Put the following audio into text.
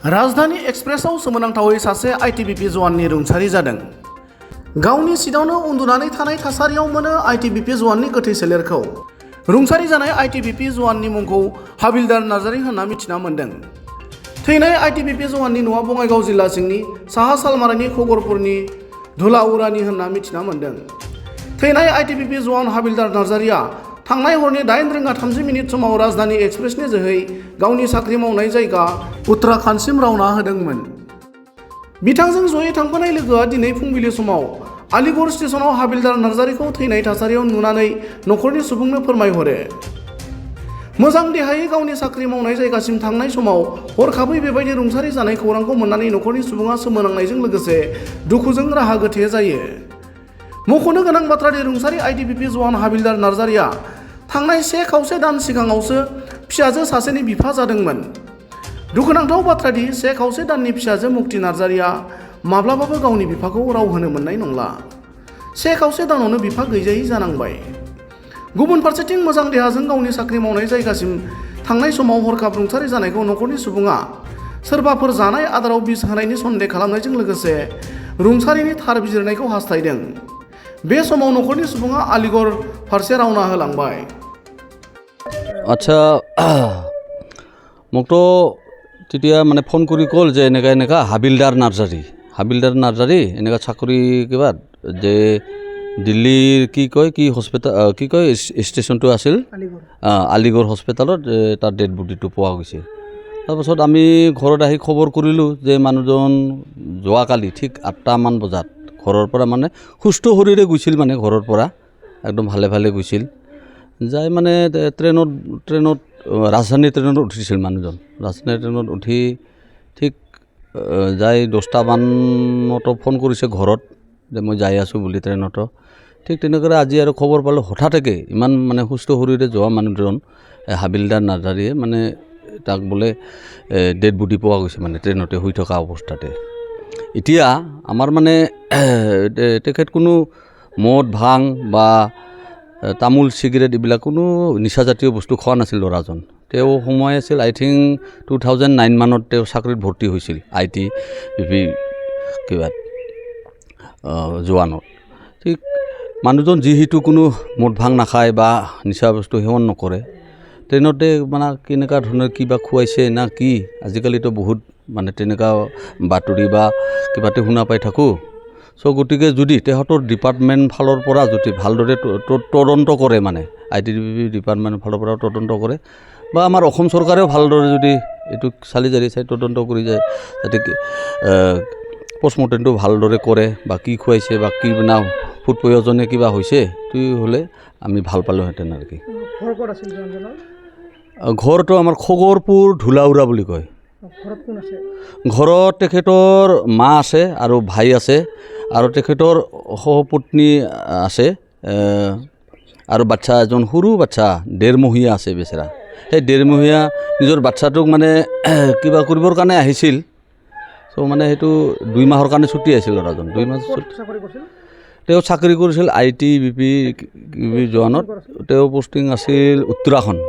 राजधानी एक्सप्रेसआव सोमोनांथावै सासे आईटीबीपी जवाननि रुंसारि जादों। गावनि सिटआवनो उन्दुनानै थानाय थासारियाव मोनो आईटीबीपी जवाननि गोथै सोलेरखौ। रुंसारि जानाय आईटीबीपी जवाननि मुंखौ हाबिलदार नार्जारी होनना मिथिना मोन्दों। थैनाय आईटीबीपी जवाननि न'आ बङाइगाव जिल्ला सिंनि साहा सालमारानि खगरपुरनि धुलाउरानि होनना मिथिना मोन्दों। थैनाय आईटीबीपी जवान हाबिलदार नार्जारीया थांनाय हरनि 8:30 समाव राजधानी एक्सप्रेसनि जोहै गावनि साख्रि मावनाय जायगा उत्तराखन्डसिम रावना होदोंमोन। बिथांजों जयै थांफानाय लोगोआ दिनै फुंबिलि समाव आलिगड़ स्टेशनाव हाबिलदार नार्जारीखौ थैनाय थासारियाव नुनानै न'खरनि सुबुंनो फोरमायहरो। मोजां देहायै गावनि साख्रि मावनाय जायगासिम थांनाय समाव हरखाबै बेबायदि रुंसारि जानाय खौरांखौ मोननानै न'खरनि सुबुङा सोमोनांनायजों लोगोसे दुखुजों राहा गोथे जायो। मख'नो गोनां बाथ्रादि रुंसारि आईटीबीपी जवान हाबिलदार नार्जारीया थांनाय 1 दान सिगाङावसो फिसाजो सासेनि बिफा जादोंमोन। दुखुनांथाव बाथ्रादि 1 दाननि फिसाजो मुक्ति नार्जारीया माब्लाबाबो गावनि बिफाखौ राव होनो मोननाय नंला। 1 दानावनो बिफा गैजायै जानांबाय। गुबुन फारसेथिं मोजां देहाजों गावनि साख्रि मावनाय जायगासिम थांनाय समाव हरखाब रुंसारि जानायखौ न'खरनि सुबुङा सोरबाफोर जानाय आदाराव बिस होनायनि सन्देह खालामनायजों लोगोसे रुंसारिनि थार बिजिरनायखौ हास्थायदों। बे समाव न'खरनि सुबुङा आलिगड़ फारसे रावना होलांबाय। আচ্ছা মোক তো তেতিয়া মানে ফোন কৰি ক'ল যে এনেকা হাবিলদাৰ নাৰ্জাৰী এনেকা চাকৰি কিবা যে দিল্লীৰ কি হস্পিটেল কি কয় ষ্টেচনটো আছিল আলিগড় হস্পিটেলত তাৰ ডেড বডিটো পোৱা গৈছে। তাৰপাছত আমি ঘৰত আহি খবৰ কৰিলোঁ যে মানুহজন যোৱাকালি ঠিক 8টামান বজাত ঘৰৰ পৰা মানে সুস্থ শৰীৰে গৈছিল, মানে ঘৰৰ পৰা একদম ভালে গৈছিল। যাই মানে ট্ৰেইনত ৰাজধানী ট্ৰেইনত উঠিছিল মানুহজন। ৰাজধানী ট্ৰেইনত উঠি ঠিক যাই 10টামানতো ফোন কৰিছে ঘৰত যে মই যাই আছোঁ বুলি ট্ৰেইনতো। ঠিক তেনেকৈ আজি আৰু খবৰ পালোঁ হঠাৎকে ইমান মানে সুস্থ শৰীৰে যোৱা মানুহজন হাবিলদাৰ নাৰ্জাৰীয়ে মানে তাক বোলে ডেড বডি পোৱা গৈছে, মানে ট্ৰেইনতে শুই থকা অৱস্থাতে। এতিয়া আমাৰ মানে তেখেত কোনো মদ ভাং বা তামোল চিগাৰেট এইবিলাক কোনো নিচাজাতীয় বস্তু খোৱা নাছিল ল'ৰাজন। তেওঁ সময় আছিল আই থিংক 2009 মানত তেওঁ চাকৰিত ভৰ্তি হৈছিল আইটিবিপি কিবা জোৱানত। ঠিক মানুহজন যিহেতু কোনো মদ ভাং নাখায় বা নিচা বস্তু সেৱন নকৰে, ট্ৰেইনতে মানে কেনেকুৱা ধৰণৰ কিবা খুৱাইছে না কি, আজিকালিতো বহুত মানে তেনেকুৱা বাতৰি বা কিবাতে শুনা পাই থাকোঁ। চ' গতিকে যদি তেহঁতৰ ডিপাৰ্টমেণ্ট ফালৰ পৰা যদি ভালদৰে তদন্ত কৰে, মানে আইটিবিপি ডিপাৰ্টমেণ্টৰ ফালৰ পৰা তদন্ত কৰে বা আমাৰ অসম চৰকাৰেও ভালদৰে যদি এইটো চালি জাৰি চাই তদন্ত কৰি যায়, যাতে পষ্টমৰ্টেমটো ভালদৰে কৰে বা কি খুৱাইছে বা কি না ফুড পয়জনে কিবা হৈছে, সেইটো হ'লে আমি ভাল পালোঁহেঁতেন আৰু কি। ঘৰটো আমাৰ খগৰপুৰ ধুলাউৰা বুলি কয়। ঘৰত তেখেতৰ মা আছে আৰু ভাই আছে আৰু তেখেতৰ সহপত্নী আছে আৰু বাচ্চা এজন সৰু বাচ্চা 1.5 মহীয়া আছে বেচেৰা। সেই 1.5 মহীয়া নিজৰ বাচ্চাটোক মানে কিবা কৰিবৰ কাৰণে আহিছিল। চ' মানে সেইটো 2 মাহৰ কাৰণে ছুটি আছিল ল'ৰাজন। 2 মাহ তেওঁ চাকৰি কৰিছিল আইটিবিপি জোৱানত। তেওঁ পোষ্টিং আছিল উত্তৰাখণ্ডত।